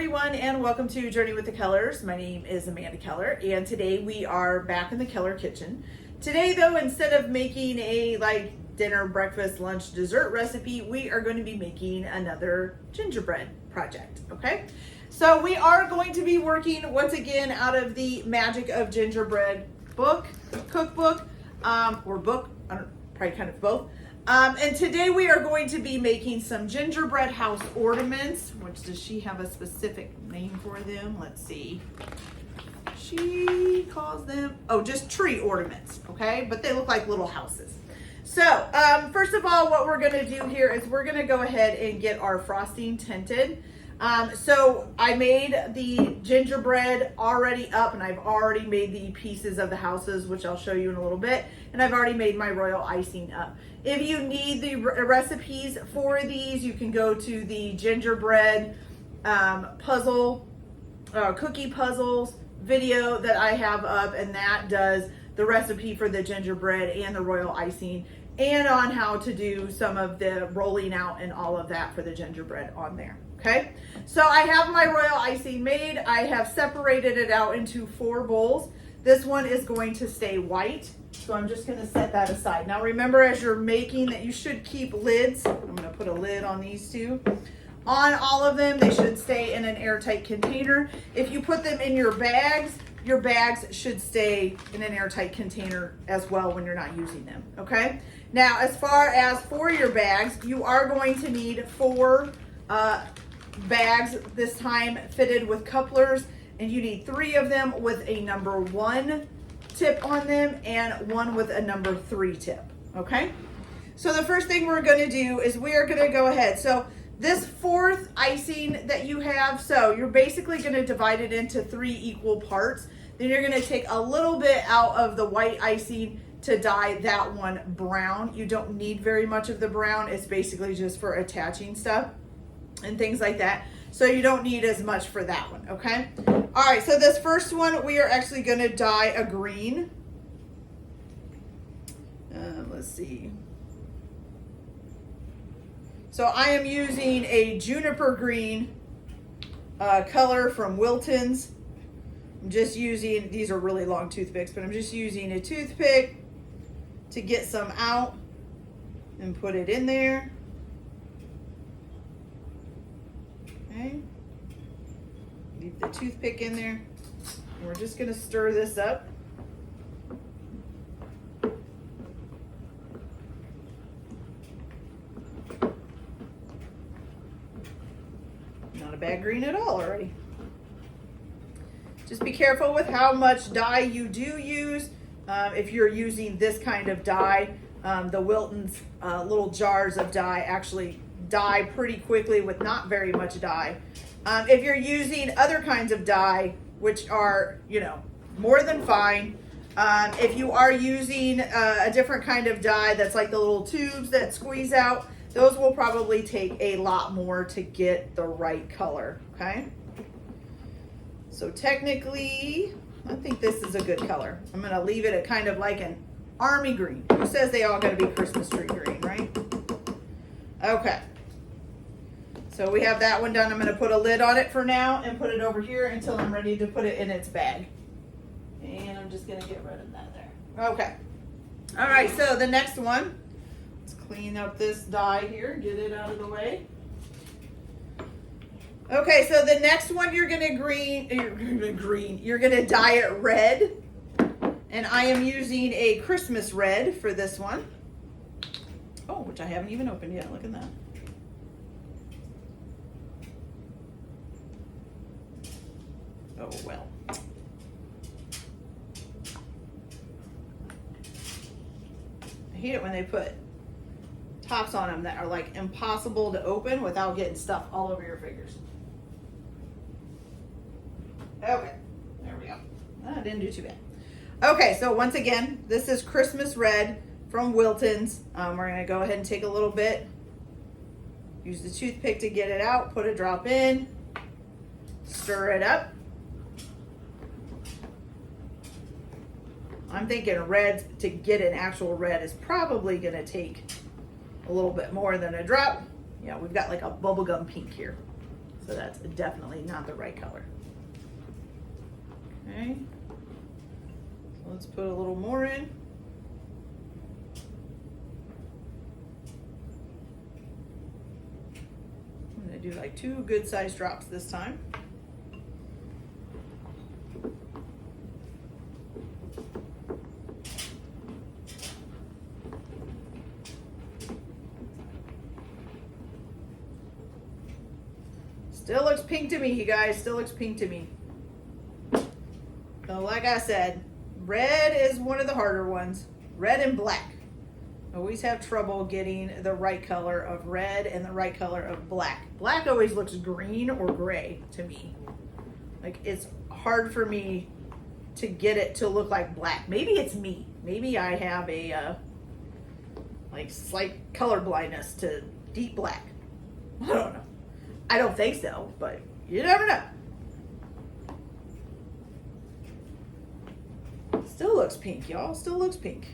everyone, and welcome to Journey with the Kellers. My name is Amanda Keller, and today we are back in the Keller kitchen. Today though, instead of making a dinner, breakfast, lunch, dessert recipe, we are going to be making another gingerbread project, okay? So we are going to be working once again out of the Magic of Gingerbread book, cookbook, or book, probably kind of both. And today we are going to be making some gingerbread house ornaments. Which, does she have a specific name for them? Let's see. She calls them, just tree ornaments, okay? But they look like little houses. So, first of all, what we're gonna do here is we're gonna go ahead and get our frosting tinted. So I made the gingerbread already up, and I've already made the pieces of the houses, which I'll show you in a little bit, and I've already made my royal icing up. If you need the recipes for these, you can go to the gingerbread puzzle, cookie puzzles video that I have up, and that does the recipe for the gingerbread and the royal icing, and on how to do some of the rolling out and all of that for the gingerbread on there. Okay, so I have my royal icing made. I have separated it out into 4 bowls. This one is going to stay white, so I'm just going to set that aside. Now remember, as you're making, that you should keep lids. I'm going to put a lid on these two. On all of them, they should stay in an airtight container. If you put them in your bags should stay in an airtight container as well when you're not using them, okay? Now, as far as for your bags, you are going to need 4 bags, this time fitted with couplers, and you need 3 of them with a number 1 tip on them and 1 with a number 3 tip, okay? So the first thing we're gonna do is we are gonna go ahead. So this 4th icing that you have, so you're basically gonna divide it into 3 equal parts. Then you're gonna take a little bit out of the white icing to dye that one brown. You don't need very much of the brown. It's basically just for attaching stuff and things like that. So you don't need as much for that one, okay? All right, so this first one, we are actually gonna dye a green. Let's see. So I am using a juniper green color from Wilton's. I'm just using, these are really long toothpicks, but I'm just using a toothpick to get some out and put it in there. Okay. Leave the toothpick in there. And we're just gonna stir this up. Not a bad green at all already. Just be careful with how much dye you do use. If you're using this kind of dye, the Wilton's little jars of dye actually dye pretty quickly with not very much dye. If you're using other kinds of dye, which are, more than fine. If you are using a different kind of dye that's like the little tubes that squeeze out, those will probably take a lot more to get the right color, okay? So technically, I think this is a good color. I'm gonna leave it at kind of like an army green. Who says they all gotta be Christmas tree green, right? Okay. So we have that one done. I'm gonna put a lid on it for now and put it over here until I'm ready to put it in its bag. And I'm just gonna get rid of that there. Okay. All right, so the next one, let's clean up this dye here, get it out of the way. Okay, so the next one you're gonna dye it red. And I am using a Christmas red for this one. Oh, which I haven't even opened yet, look at that. Oh, well. I hate it when they put tops on them that are like impossible to open without getting stuff all over your fingers. Okay, there we go. That didn't do too bad. Okay, so once again, this is Christmas red from Wilton's. We're gonna go ahead and take a little bit, use the toothpick to get it out, put a drop in, stir it up. I'm thinking red, to get an actual red, is probably gonna take a little bit more than a drop. Yeah, we've got like a bubblegum pink here. So that's definitely not the right color. Okay, so let's put a little more in. I'm gonna do like 2 good sized drops this time. Still looks pink to me, you guys. Still looks pink to me. So like I said, red is one of the harder ones. Red and black. Always have trouble getting the right color of red and the right color of black. Black always looks green or gray to me. Like, it's hard for me to get it to look like black. Maybe it's me. Maybe I have a like slight color blindness to deep black. I don't know. I don't think so, but you never know. Still looks pink, y'all. Still looks pink.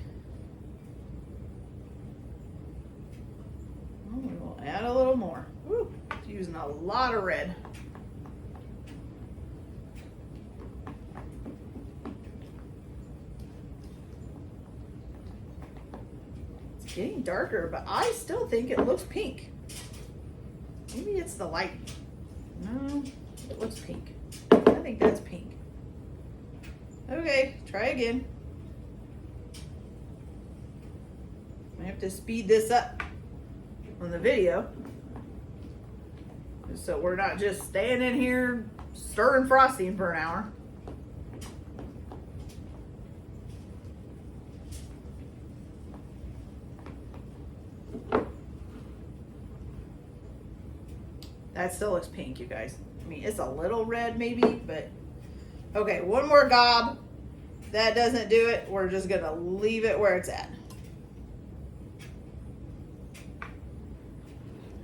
Oh, we will add a little more. Woo, it's using a lot of red. It's getting darker, but I still think it looks pink. Maybe it's the light. No, it looks pink. I think that's pink. Okay, try again. I have to speed this up on the video, so we're not just standing here stirring frosting for an hour. That still looks pink, you guys. I mean, it's a little red maybe, but okay, one more gob. That doesn't do it. We're just gonna leave it where it's at.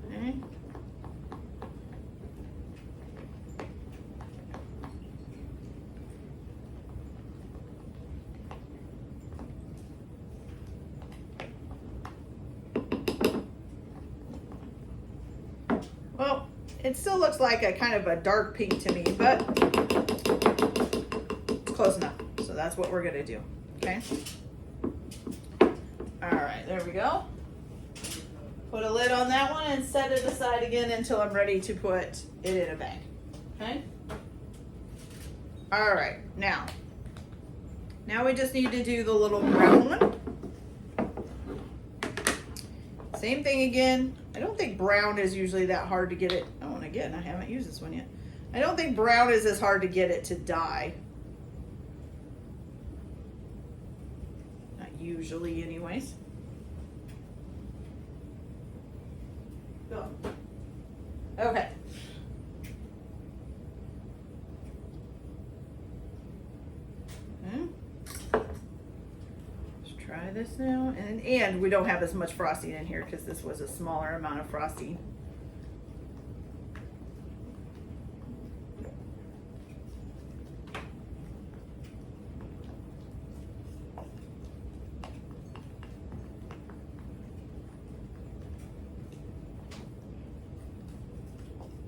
Okay. Well, it still looks like a kind of a dark pink to me, but it's close enough. So that's what we're gonna do, okay? All right, there we go. Put a lid on that one and set it aside again until I'm ready to put it in a bag, okay? All right, now we just need to do the little brown one. Same thing again. I don't think brown is usually that hard to get it. Oh, and again, I haven't used this one yet. I don't think brown is as hard to get it to dye. Not usually anyways. Go. Okay. Let's try this now. And we don't have as much frosting in here because this was a smaller amount of frosting.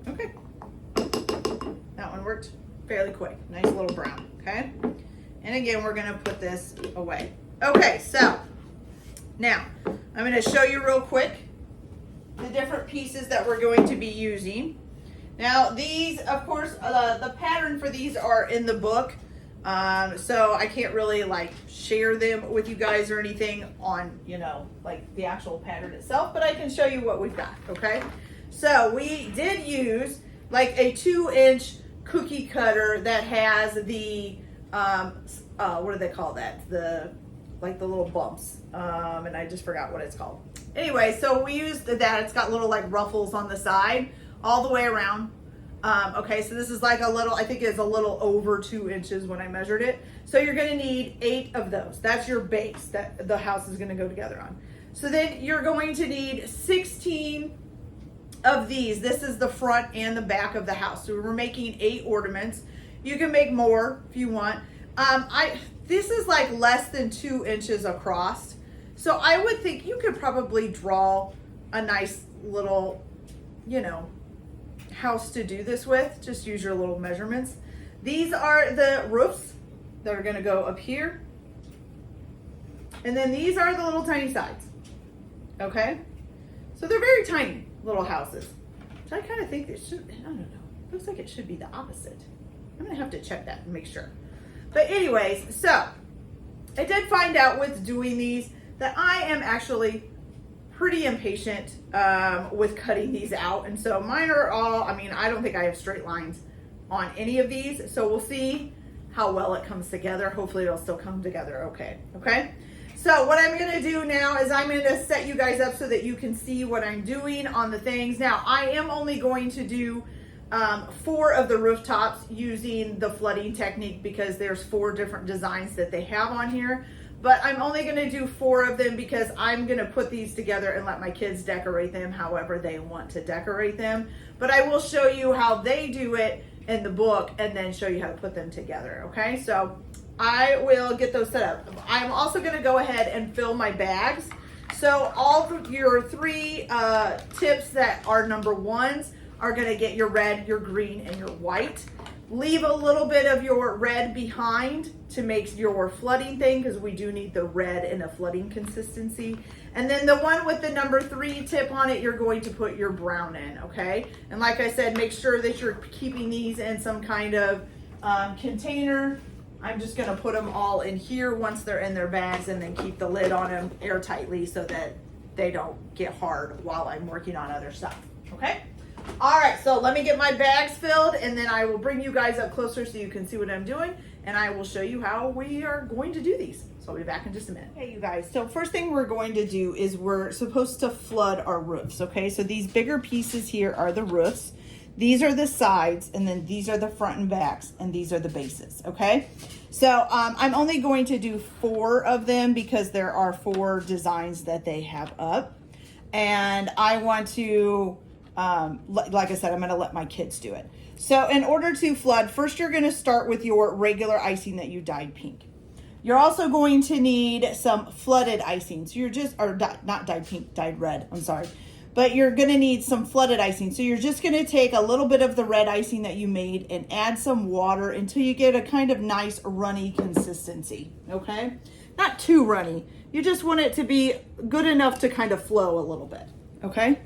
Okay. That one worked fairly quick. Nice little brown, okay? And again, we're gonna put this away. Okay, so now I'm gonna show you real quick the different pieces that we're going to be using. Now these, of course, the pattern for these are in the book. So I can't really like share them with you guys or anything on, you know, like the actual pattern itself, but I can show you what we've got, okay? So we did use like a 2-inch cookie cutter that has the, what do they call that? Like the little bumps, and I just forgot what it's called. Anyway, so we used that. It's got little like ruffles on the side all the way around. Okay, so this is like a little, I think it's a little over 2 inches when I measured it. So you're gonna need 8 of those. That's your base that the house is gonna go together on. So then you're going to need 16 of these. This is the front and the back of the house. So we're making 8 ornaments. You can make more if you want. This is like less than 2 inches across. So I would think you could probably draw a nice little, you know, house to do this with. Just use your little measurements. These are the roofs that are gonna go up here. And then these are the little tiny sides, okay? So they're very tiny little houses. So I kind of think it should, I don't know. Looks like it should be the opposite. I'm gonna have to check that and make sure. But anyways, so I did find out with doing these that I am actually pretty impatient with cutting these out. And so mine are all, I mean, I don't think I have straight lines on any of these. So we'll see how well it comes together. Hopefully it'll still come together okay, okay? So what I'm gonna do now is I'm gonna set you guys up so that you can see what I'm doing on the things. Now, I am only going to do 4 of the rooftops using the flooding technique because there's 4 different designs that they have on here. But I'm only gonna do 4 of them because I'm gonna put these together and let my kids decorate them however they want to decorate them. But I will show you how they do it in the book and then show you how to put them together, okay? So I will get those set up. I'm also gonna go ahead and fill my bags. So all of your 3 tips that are number 1s are gonna get your red, your green, and your white. Leave a little bit of your red behind to make your flooding thing because we do need the red in a flooding consistency. And then the one with the number 3 tip on it, you're going to put your brown in, okay? And like I said, make sure that you're keeping these in some kind of container. I'm just gonna put them all in here once they're in their bags and then keep the lid on them airtightly so that they don't get hard while I'm working on other stuff, okay? All right, so let me get my bags filled and then I will bring you guys up closer so you can see what I'm doing and I will show you how we are going to do these. So I'll be back in just a minute. Okay, you guys, so first thing we're going to do is we're supposed to flood our roofs, okay? So these bigger pieces here are the roofs. These are the sides and then these are the front and backs and these are the bases, okay? So I'm only going to do 4 of them because there are 4 designs that they have up. And I want to, like I said, I'm gonna let my kids do it. So in order to flood, first you're gonna start with your regular icing that you dyed pink. You're also going to need some flooded icing. So you're just, or not dyed pink, dyed red, I'm sorry. But you're gonna need some flooded icing. So you're just gonna take a little bit of the red icing that you made and add some water until you get a kind of nice runny consistency, okay? Not too runny. You just want it to be good enough to kind of flow a little bit, okay?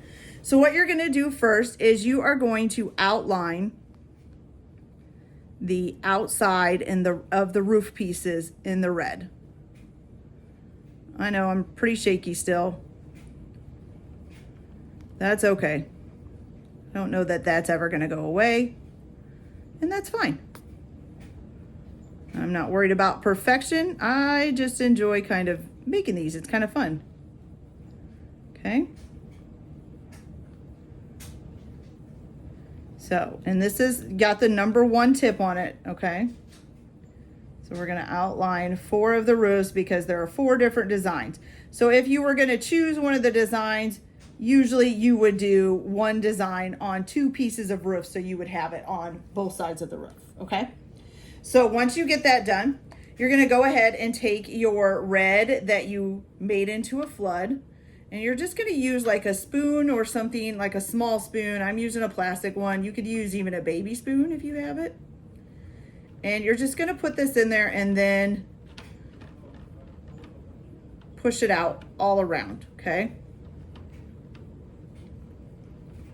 So what you're gonna do first is you are going to outline the outside of the roof pieces in the red. I know I'm pretty shaky still. That's okay. I don't know that that's ever gonna go away, and that's fine. I'm not worried about perfection. I just enjoy kind of making these. It's kind of fun. Okay. So, and this has got the number 1 tip on it, okay? So we're gonna outline 4 of the roofs because there are 4 different designs. So if you were gonna choose one of the designs, usually you would do 1 design on 2 pieces of roof, so you would have it on both sides of the roof, okay? So once you get that done, you're gonna go ahead and take your red that you made into a flood, and you're just gonna use like a spoon or something, like a small spoon. I'm using a plastic one. You could use even a baby spoon if you have it. And you're just gonna put this in there and then push it out all around, okay?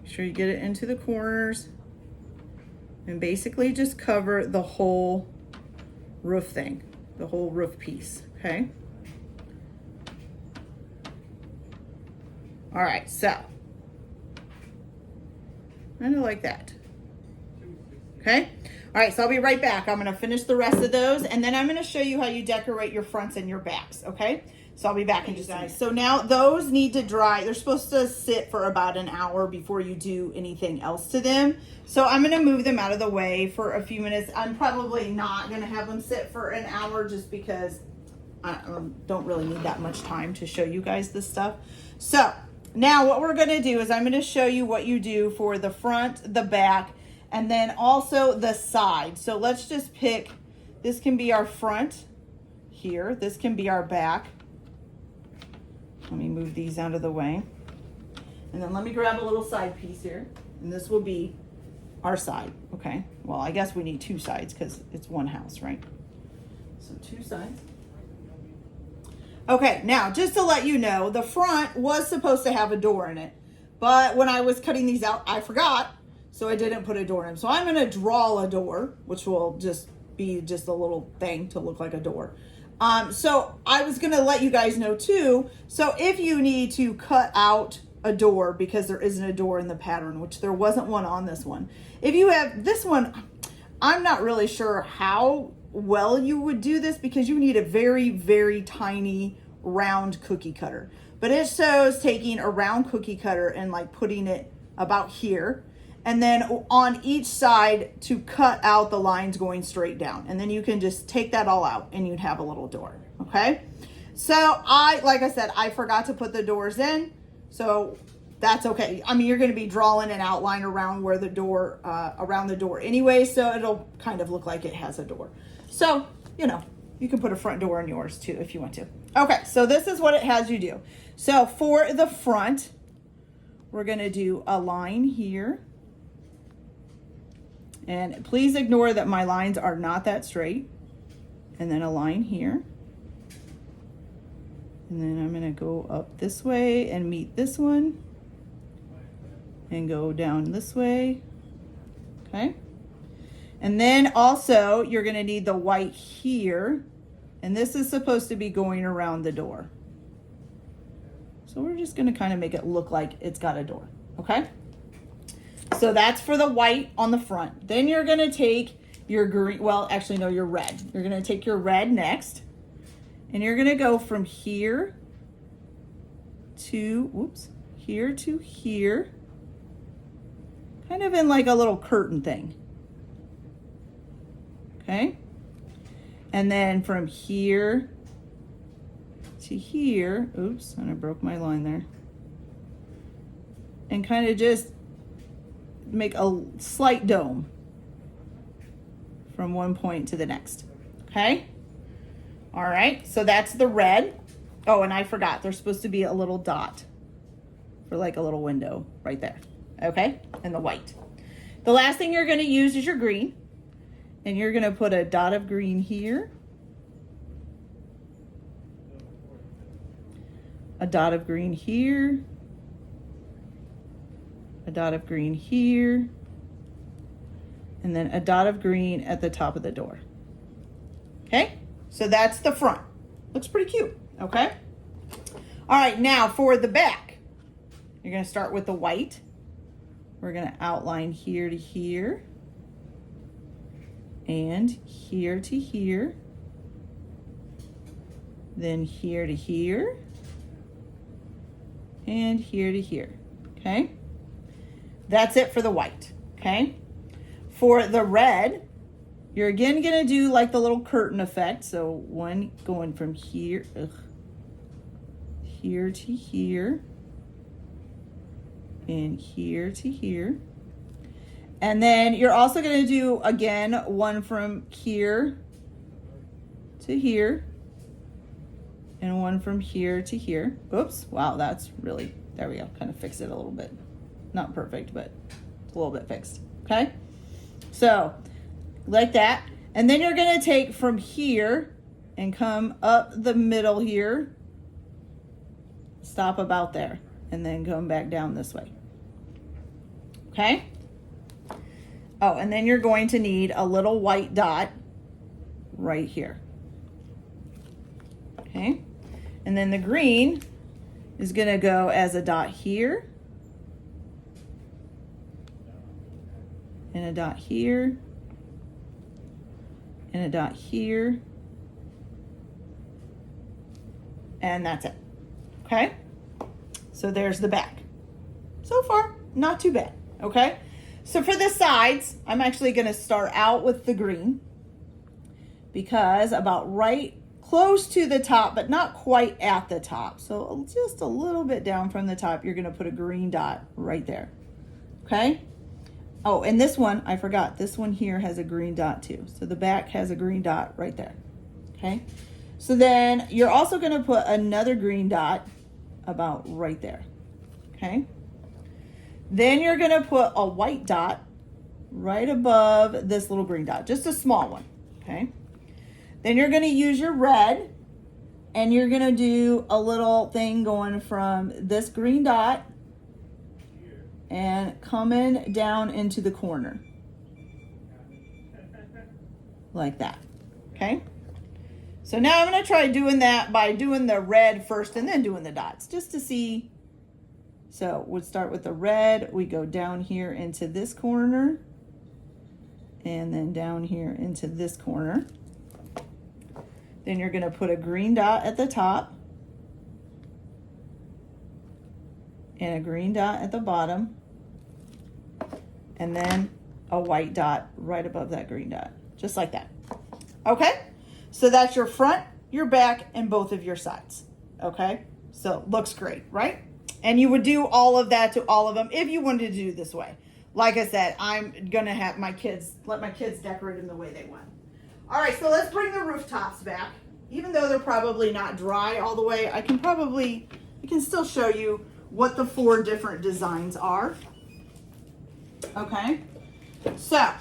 Make sure you get it into the corners and basically just cover the whole roof thing, the whole roof piece, okay? All right, so kind of like that. Okay. All right, so I'll be right back. I'm gonna finish the rest of those and then I'm gonna show you how you decorate your fronts and your backs, okay? So I'll be back in just a minute. So now those need to dry. They're supposed to sit for about an hour before you do anything else to them. So I'm gonna move them out of the way for a few minutes. I'm probably not gonna have them sit for an hour just because I don't really need that much time to show you guys this stuff. So now what we're gonna do is I'm gonna show you what you do for the front, the back, and then also the side. So let's just pick, this can be our front here. This can be our back. Let me move these out of the way. And then let me grab a little side piece here. And this will be our side, okay? Well, I guess we need two sides because it's one house, right? So two sides. Okay, now just to let you know, the front was supposed to have a door in it, but when I was cutting these out, I forgot, so I didn't put a door in them. So I'm gonna draw a door, which will just be just a little thing to look like a door. So I was gonna let you guys know too, so if you need to cut out a door because there isn't a door in the pattern, which there wasn't one on this one. If you have this one, I'm not really sure how well you would do this because you need a very, very tiny round cookie cutter. But it shows taking a round cookie cutter and like putting it about here. And then on each side to cut out the lines going straight down. And then you can just take that all out and you'd have a little door, okay? So like I said, I forgot to put the doors in. So that's okay. I mean, you're going to be drawing an outline around where the door, around the door anyway, so it'll kind of look like it has a door. So, you know, you can put a front door in yours too if you want to. Okay, so this is what it has you do. So for the front, we're going to do a line here. And please ignore that my lines are not that straight. And then a line here. And then I'm going to go up this way and meet this one. And go down this way. Okay. And then also you're going to need the white here. And this is supposed to be going around the door. So we're just going to kind of make it look like it's got a door. Okay. So that's for the white on the front. Then you're going to take your green, well, actually no, your red. You're going to take your red next. And you're going to go from here to, whoops, here to here. Kind of in like a little curtain thing. Okay. And then from here to here, oops, and I broke my line there. And kind of just make a slight dome from one point to the next. Okay. All right. So that's the red. Oh, and I forgot. There's supposed to be a little dot for like a little window right there. Okay. And the white. The last thing you're going to use is your green. And you're going to put a dot of green here. A dot of green here. A dot of green here. And then a dot of green at the top of the door. Okay. So that's the front. Looks pretty cute. Okay. All right. Now for the back, you're going to start with the white. We're going to outline here to here. And here to here. Then here to here. And here to here. Okay. That's it for the white. Okay. For the red, you're again going to do like the little curtain effect. So one going from here, here to here. And here to here. And then you're also going to do, again, one from here to here. And one from here to here. Oops. Wow, that's really, there we go. Kind of fix it a little bit. Not perfect, but it's a little bit fixed. Okay? So, like that. And then you're going to take from here and come up the middle here. Stop about there. And then come back down this way. Okay? Oh, and then you're going to need a little white dot right here. Okay? And then the green is going to go as a dot here. And a dot here. And a dot here. And that's it. Okay? So there's the back. So far, not too bad. Okay? So for the sides, I'm actually going to start out with the green because about right close to the top, but not quite at the top. So just a little bit down from the top, you're going to put a green dot right there. Okay? Oh, and this one, I forgot. This one here has a green dot too. So the back has a green dot right there. Okay? So then you're also going to put another green dot about right there. Okay? Then you're going to put a white dot right above this little green dot, just a small one, okay? Then you're gonna use your red and you're gonna do a little thing going from this green dot and coming down into the corner. Like that, okay? So now I'm gonna try doing that by doing the red first and then doing the dots, just to see. So we'll start with the red, we go down here into this corner, and then down here into this corner. Then you're gonna put a green dot at the top, and a green dot at the bottom, and then a white dot right above that green dot, just like that. Okay, so that's your front, your back, and both of your sides. Okay, so looks great, right? And you would do all of that to all of them if you wanted to do this way. Like I said, I'm gonna have my kids, let my kids decorate them the way they want. All right, so let's bring the rooftops back. Even though they're probably not dry all the way, I can still show you what the 4 different designs are. Okay, so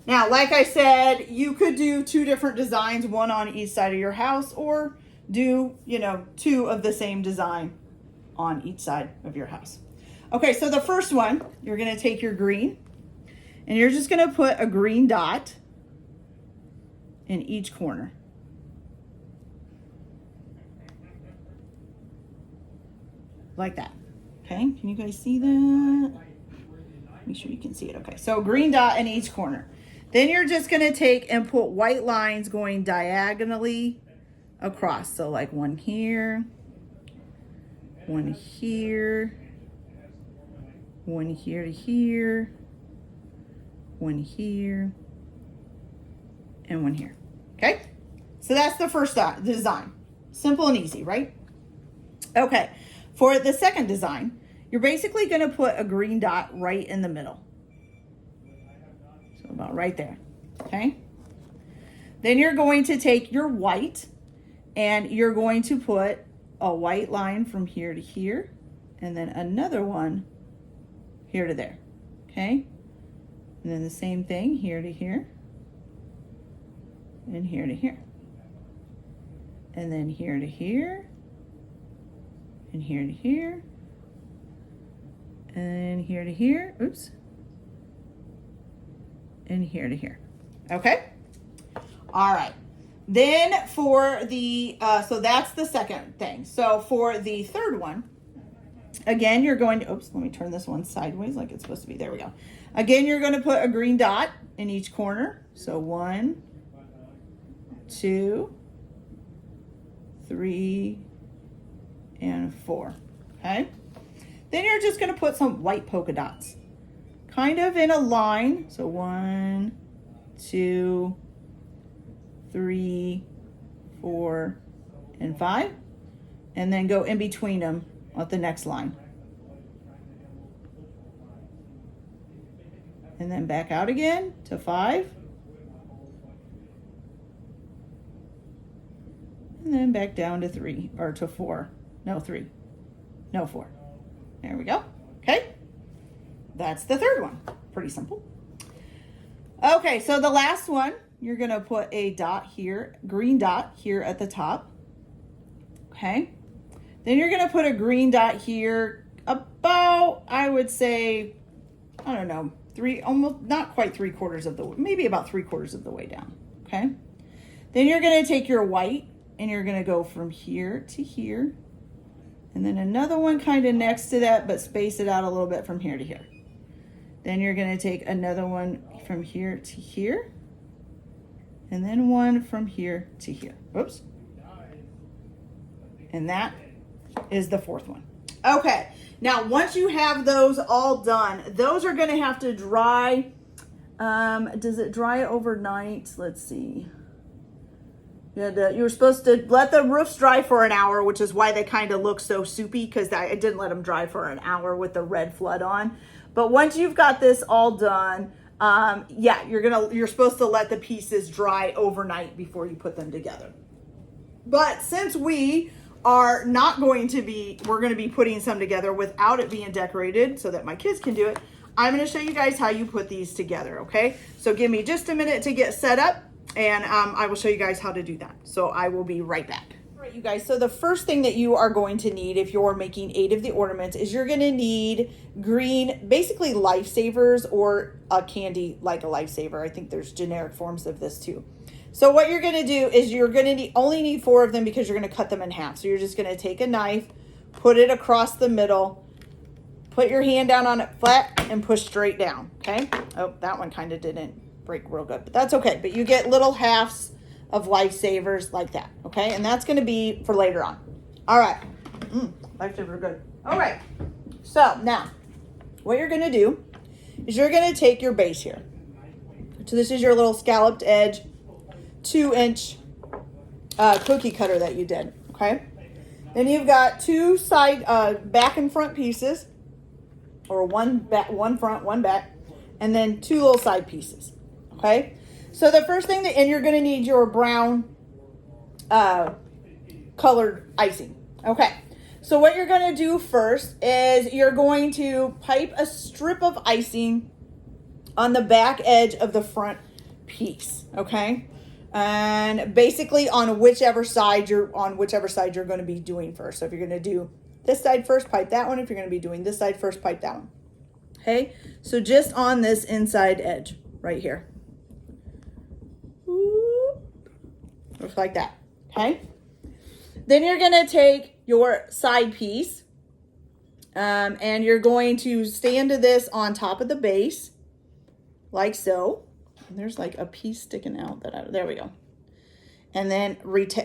now, like I said, you could do 2 different designs, one on each side of your house, or do, 2 of the same design on each side of your house. Okay, so the first one, you're gonna take your green and you're just gonna put a green dot in each corner. Like that, okay? Can you guys see that? Make sure you can see it, okay. So green dot in each corner. Then you're just gonna take and put white lines going diagonally across. So like one here, one here, one here to here, one here, and one here. Okay, so that's the first design. Simple and easy, right? Okay, for the second design, you're basically going to put a green dot right in the middle. So about right there, okay? Then you're going to take your white and you're going to put a white line from here to here, and then another one here to there, okay? And then the same thing here to here, and here to here, and then here to here, and here to here, and here to here, oops, and here to here, okay? All right. Then for the, so that's the second thing. So for the third one, again, you're going to, oops, let me turn this one sideways like it's supposed to be. There we go. Again, you're going to put a green dot in each corner. So 1, 2, 3, and 4. Okay. Then you're just going to put some white polka dots kind of in a line. So 1, 2, 3, 4, and 5, and then go in between them at the next line. And then back out again to 5. And then back down to 3, or to 4. No, 3. No, 4. There we go. Okay. That's the third one. Pretty simple. Okay, so the last one, you're going to put a dot here, green dot here at the top. Okay. Then you're going to put a green dot here about, I would say, I don't know, almost not quite 3/4 of the, maybe about 3/4 of the way down. Okay. Then you're going to take your white and you're going to go from here to here. And then another one kind of next to that, but space it out a little bit from here to here. Then you're going to take another one from here to here. And then one from here to here. Oops. And that is the fourth one. Okay. Now, once you have those all done, those are going to have to dry. Does it dry overnight? Let's see. You were supposed to let the roofs dry for an hour, which is why they kind of look so soupy, because I didn't let them dry for an hour with the red flood on. But once you've got this all done, yeah, you're supposed to let the pieces dry overnight before you put them together. But since we are not going to be, we're going to be putting some together without it being decorated so that my kids can do it, I'm going to show you guys how you put these together, okay? So give me just a minute to get set up, and I will show you guys how to do that. So I will be right back. All right, you guys, so the first thing that you are going to need if you're making 8 of the ornaments is you're going to need green, basically lifesavers, or a candy like a lifesaver. I think there's generic forms of this too. So what you're going to do is you're going to only need 4 of them because you're going to cut them in half. So you're just going to take a knife, put it across the middle, put your hand down on it flat, and push straight down, okay? Oh, that one kind of didn't break real good, but that's okay. But you get little halves of lifesavers like that, okay? And that's going to be for later on. All right. Lifesavers are good. All right. So now what you're going to do is you're going to take your base here. So this is your little scalloped edge 2-inch cookie cutter that you did, okay? Then you've got 2 side back and front pieces, or one back, one front, one back, and then 2 little side pieces, okay? So the first thing and you're going to need your brown colored icing, okay? So what you're going to do first is you're going to pipe a strip of icing on the back edge of the front piece, okay? And basically on whichever side you're going to be doing first. So if you're going to do this side first, pipe that one. If you're going to be doing this side first, pipe that one. Okay, so just on this inside edge right here. Looks like that. Okay, then you're going to take your side piece and you're going to stand to this on top of the base like so. And there's like a piece sticking out there we go. And then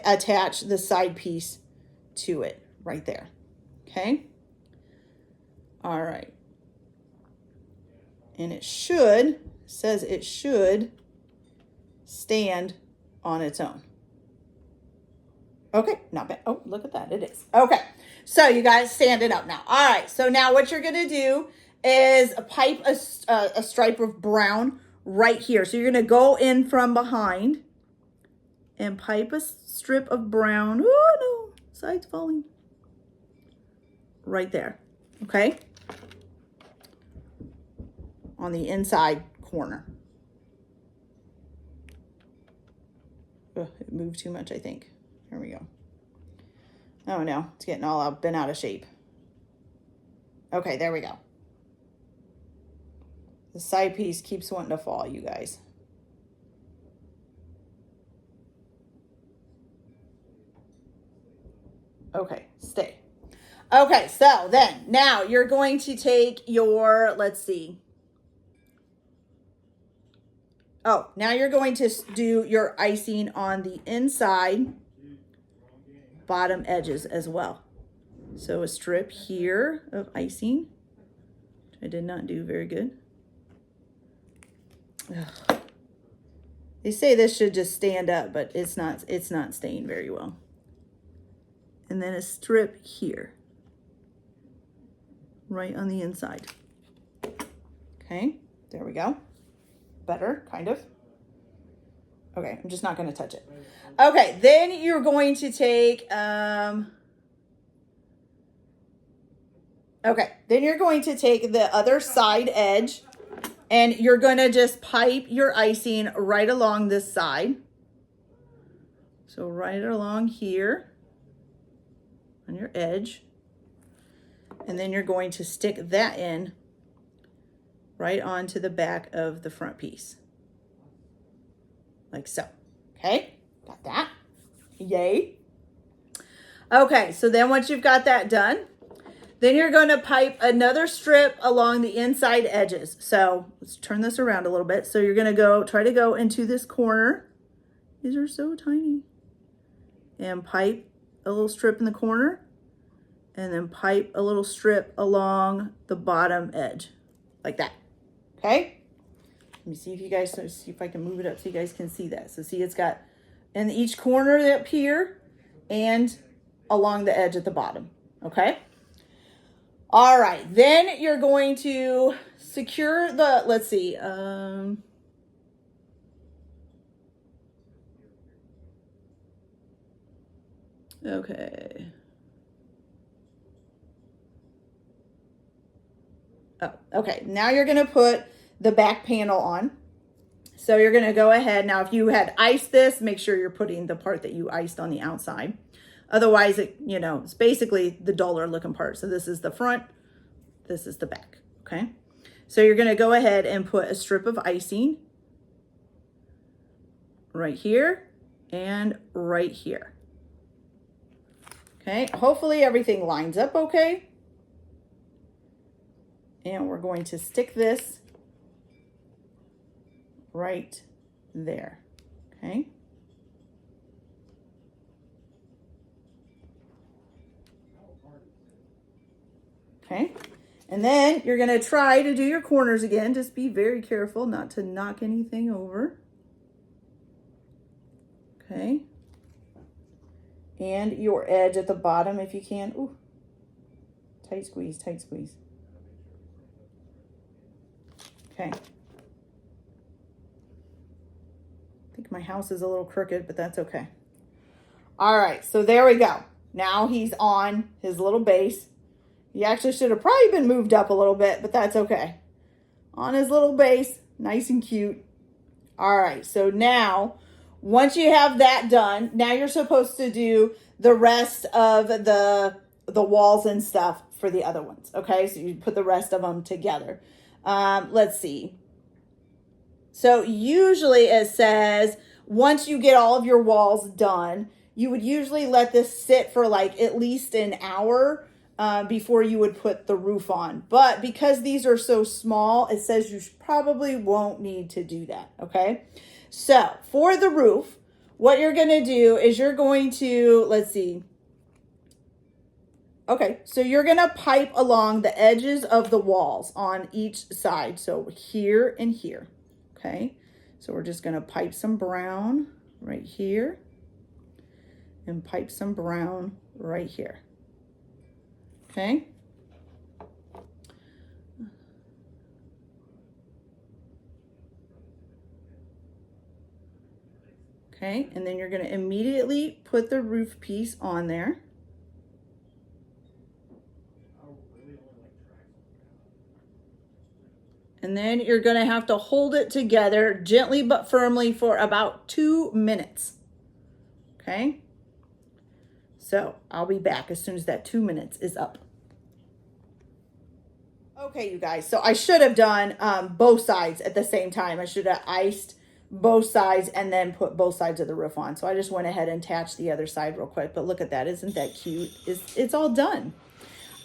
attach the side piece to it right there. Okay. All right. And says it should stand on its own. Okay, not bad. Oh, look at that. It is. Okay. So you guys stand it up now. All right. So now what you're going to do is pipe a stripe of brown right here. So you're going to go in from behind and pipe a strip of brown. Oh no, side's falling. Right there. Okay? On the inside corner. Ugh, it moved too much, I think. Here we go. Oh no, it's getting all bent out of shape. Okay, there we go. The side piece keeps wanting to fall, you guys. Okay, stay. Okay, so then now you're going to take your, let's see. Oh, now you're going to do your icing on the inside bottom edges as well. So a strip here of icing, which I did not do very good. Ugh. They say this should just stand up, but it's not staying very well. And then a strip here, right on the inside. Okay, there we go. Better, kind of. Okay, I'm just not going to touch it. Okay, then you're going to take, the other side edge, and you're going to just pipe your icing right along this side. So right along here on your edge. And then you're going to stick that in right onto the back of the front piece. Like so. Okay, got that. Yay. Okay, so then once you've got that done, then you're going to pipe another strip along the inside edges. So let's turn this around a little bit. So you're going to try to go into this corner. These are so tiny. And pipe a little strip in the corner. And then pipe a little strip along the bottom edge. Like that. Okay? Let me see if you guys, see if I can move it up so you guys can see that. So see, it's got in each corner up here and along the edge at the bottom. Okay? All right, then you're going to secure the, let's see, okay. Oh, okay. Now you're going to put the back panel on. So you're going to go ahead. Now, if you had iced this, make sure you're putting the part that you iced on the outside. Otherwise, it's basically the duller looking part. So this is the front, this is the back, okay? So you're gonna go ahead and put a strip of icing right here and right here. Okay, hopefully everything lines up okay. And we're going to stick this right there, okay? Okay, and then you're gonna try to do your corners again. Just be very careful not to knock anything over. Okay, and your edge at the bottom if you can. Ooh, tight squeeze, tight squeeze. Okay. I think my house is a little crooked, but that's okay. All right, so there we go. Now he's on his little base. He actually should have probably been moved up a little bit, but that's okay. On his little base, nice and cute. All right, so now, once you have that done, now you're supposed to do the rest of the walls and stuff for the other ones, okay? So you put the rest of them together. Let's see. So usually it says, once you get all of your walls done, you would usually let this sit for like at least an hour before you would put the roof on. But because these are so small, it says you probably won't need to do that, okay? So for the roof, what you're gonna do is you're going to, let's see. Okay, so you're gonna pipe along the edges of the walls on each side. So here and here, okay? So we're just gonna pipe some brown right here and pipe some brown right here. Okay. Okay, and then you're going to immediately put the roof piece on there. And then you're going to have to hold it together gently but firmly for about 2 minutes. Okay. So I'll be back as soon as that 2 minutes is up. Okay, you guys, so I should have done both sides at the same time. I should have iced both sides and then put both sides of the roof on. So I just went ahead and attached the other side real quick. But look at that. Isn't that cute? It's all done.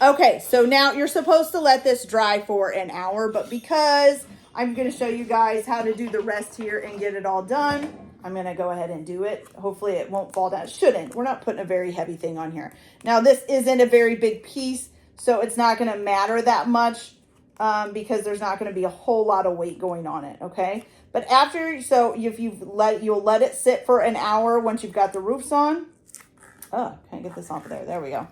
Okay, so now you're supposed to let this dry for an hour. But because I'm going to show you guys how to do the rest here and get it all done, I'm going to go ahead and do it. Hopefully it won't fall down. It shouldn't. We're not putting a very heavy thing on here. Now, this isn't a very big piece, so it's not going to matter that much because there's not going to be a whole lot of weight going on it, okay? But after, so if you'll let it sit for an hour once you've got the roofs on. Oh, can't get this off of there. There we go.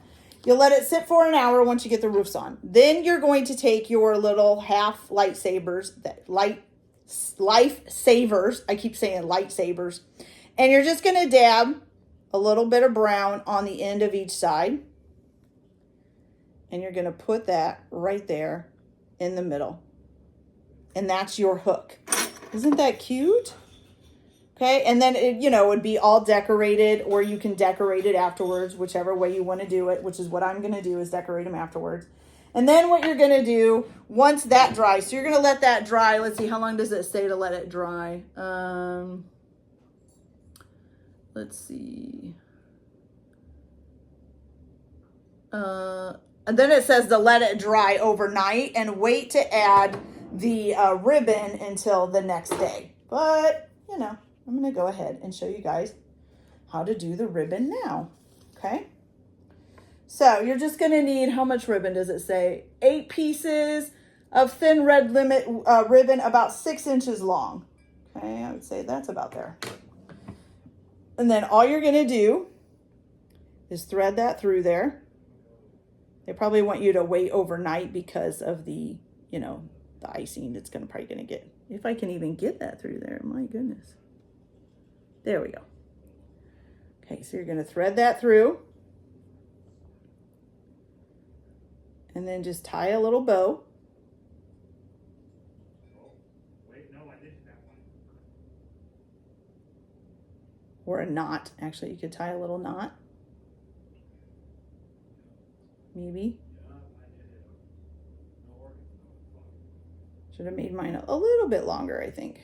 You'll let it sit for an hour once you get the roofs on. Then you're going to take your little half lightsabers, life savers. I keep saying lightsabers. And you're just going to dab a little bit of brown on the end of each side. And you're going to put that right there in the middle. And that's your hook. Isn't that cute? Okay, and then it, would be all decorated, or you can decorate it afterwards, whichever way you want to do it, which is what I'm going to do, is decorate them afterwards. And then what you're going to do, once that dries, so you're going to let that dry. Let's see, how long does it say to let it dry? Let's see. And then it says to let it dry overnight and wait to add the ribbon until the next day. But, I'm going to go ahead and show you guys how to do the ribbon now. Okay. So you're just going to need, how much ribbon does it say? 8 pieces of thin red ribbon about 6 inches long. Okay. I would say that's about there. And then all you're going to do is thread that through there. They probably want you to wait overnight because of the, the icing. It's probably going to get, if I can even get that through there, my goodness. There we go. Okay, so you're going to thread that through. And then just tie a little bow. or a knot. Actually, you could tie a little knot. Maybe. Should have made mine a little bit longer, I think.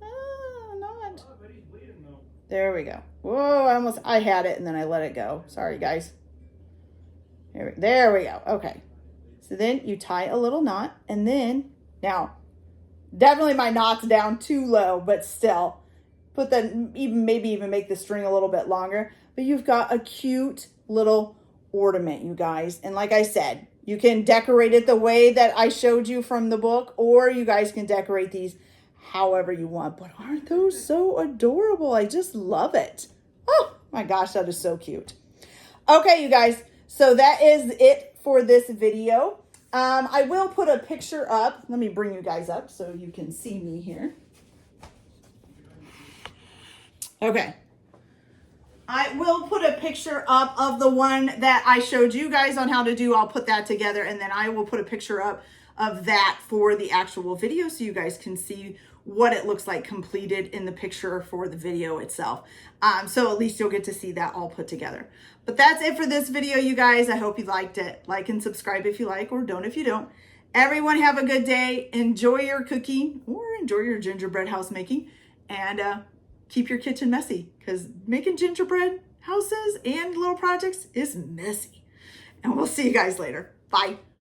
Ah, not. There we go. Whoa, I had it and then I let it go. Sorry, guys. There we go. Okay. So then you tie a little knot, and then, now, definitely my knot's down too low, but still, put the, maybe even make the string a little bit longer. But you've got a cute little ornament, you guys. And like I said, you can decorate it the way that I showed you from the book, or you guys can decorate these however you want. But aren't those so adorable? I just love it. Oh my gosh, that is so cute. Okay, you guys, so that is it for this video. I will put a picture up. Let me bring you guys up so you can see me here. Okay. I will put a picture up of the one that I showed you guys on how to do. I'll put that together, and then I will put a picture up of that for the actual video so you guys can see what it looks like completed in the picture for the video itself. So at least you'll get to see that all put together. But that's it for this video, you guys. I hope you liked it. Like and subscribe if you like, or don't if you don't. Everyone have a good day. Enjoy your cooking, or enjoy your gingerbread house making, and keep your kitchen messy, because making gingerbread houses and little projects is messy. And we'll see you guys later. Bye.